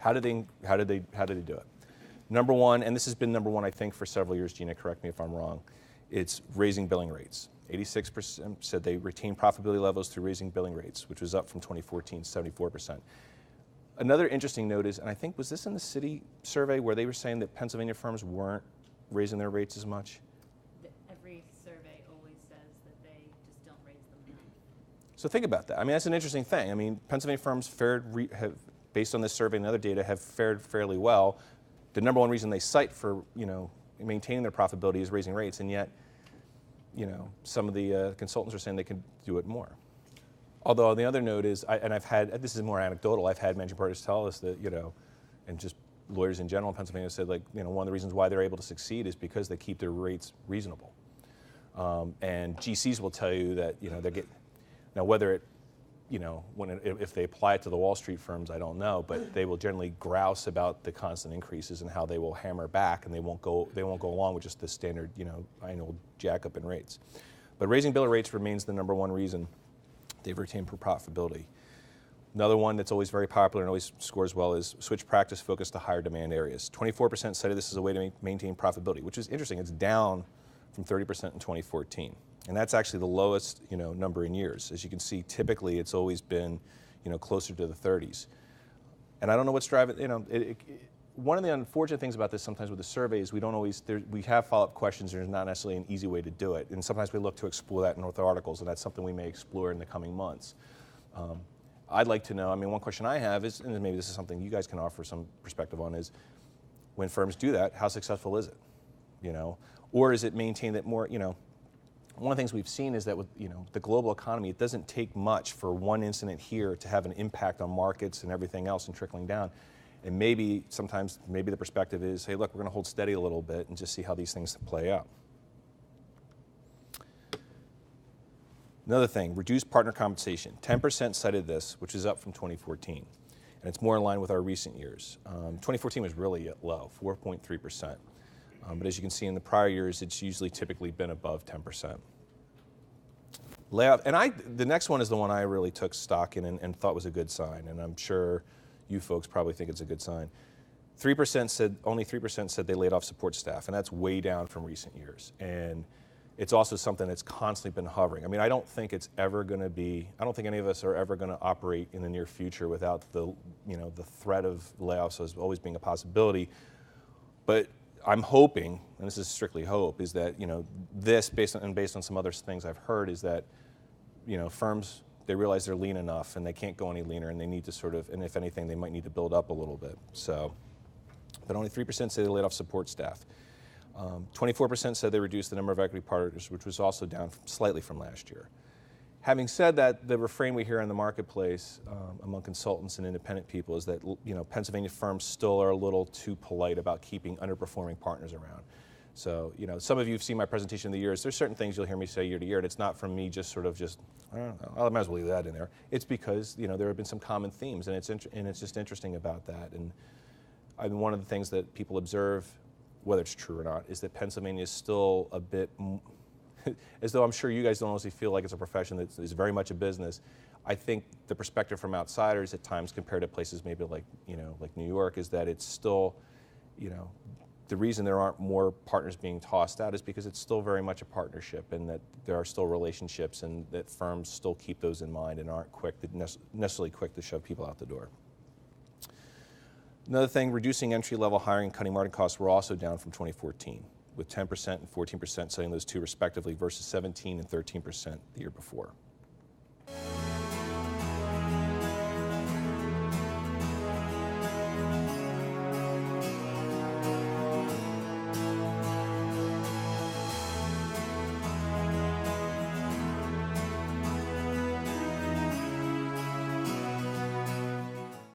How did they do it? Number one, and this has been number one, I think, for several years, Gina, correct me if I'm wrong, it's raising billing rates. 86% said they retained profitability levels through raising billing rates, which was up from 2014, 74%. Another interesting note is, and I think, was this in the city survey where they were saying that Pennsylvania firms weren't raising their rates as much? Every survey always says that they just don't raise them enough. So think about that. I mean, that's an interesting thing. I mean, Pennsylvania firms have, based on this survey and other data, have fared fairly well. The number one reason they cite for, maintaining their profitability is raising rates, and yet, some of the consultants are saying they can do it more. Although the other note is, this is more anecdotal, I've had managing partners tell us that, and just lawyers in general in Pennsylvania said, like, one of the reasons why they're able to succeed is because they keep their rates reasonable. And GCs will tell you that, now whether it, if they apply it to the Wall Street firms, I don't know, but they will generally grouse about the constant increases and how they will hammer back, and they won't go along with just the standard, annual jack up in rates. But raising biller rates remains the number one reason they've retained profitability. Another one that's always very popular and always scores well is switch practice focus to higher demand areas. 24% cited this as a way to maintain profitability, which is interesting. It's down from 30% in 2014. And that's actually the lowest, number in years. As you can see, typically it's always been, closer to the 30s. And I don't know what's driving, one of the unfortunate things about this sometimes with the surveys, we have follow-up questions, and there's not necessarily an easy way to do it. And sometimes we look to explore that in our articles, and that's something we may explore in the coming months. I'd like to know, one question I have is, and maybe this is something you guys can offer some perspective on, is when firms do that, how successful is it? Or is it maintained that more, one of the things we've seen is that with the global economy, it doesn't take much for one incident here to have an impact on markets and everything else and trickling down. And maybe the perspective is, hey, look, we're going to hold steady a little bit and just see how these things play out. Another thing, reduced partner compensation. 10% cited this, which is up from 2014. And it's more in line with our recent years. 2014 was really low, 4.3%. But as you can see in the prior years, it's usually typically been above 10%. Layoff, and the next one is the one I really took stock in and thought was a good sign, and I'm sure you folks probably think it's a good sign. Only 3% said they laid off support staff, and that's way down from recent years. And it's also something that's constantly been hovering. I don't think it's ever going to be, I don't think any of us are ever going to operate in the near future without the threat of layoffs as always being a possibility. But I'm hoping, and this is strictly hope, is that this, based on some other things I've heard, is that firms, they realize they're lean enough and they can't go any leaner, and they need to and if anything, they might need to build up a little bit. So, but only 3% say they laid off support staff. 24% said they reduced the number of equity partners, which was also down slightly from last year. Having said that, the refrain we hear in the marketplace among consultants and independent people is that Pennsylvania firms still are a little too polite about keeping underperforming partners around. So some of you have seen my presentation in the years. There's certain things you'll hear me say year to year, and it's not from me just I don't know, I might as well leave that in there. It's because there have been some common themes, and it's just interesting about that. And one of the things that people observe, whether it's true or not, is that Pennsylvania is still a bit, as though I'm sure you guys don't honestly feel like it's a profession that is very much a business. I think the perspective from outsiders at times compared to places maybe like New York is that it's still, the reason there aren't more partners being tossed out is because it's still very much a partnership, and that there are still relationships, and that firms still keep those in mind and aren't necessarily quick to shove people out the door. Another thing, reducing entry-level hiring and cutting marketing costs were also down from 2014, with 10% and 14% citing those two respectively versus 17% and 13% the year before.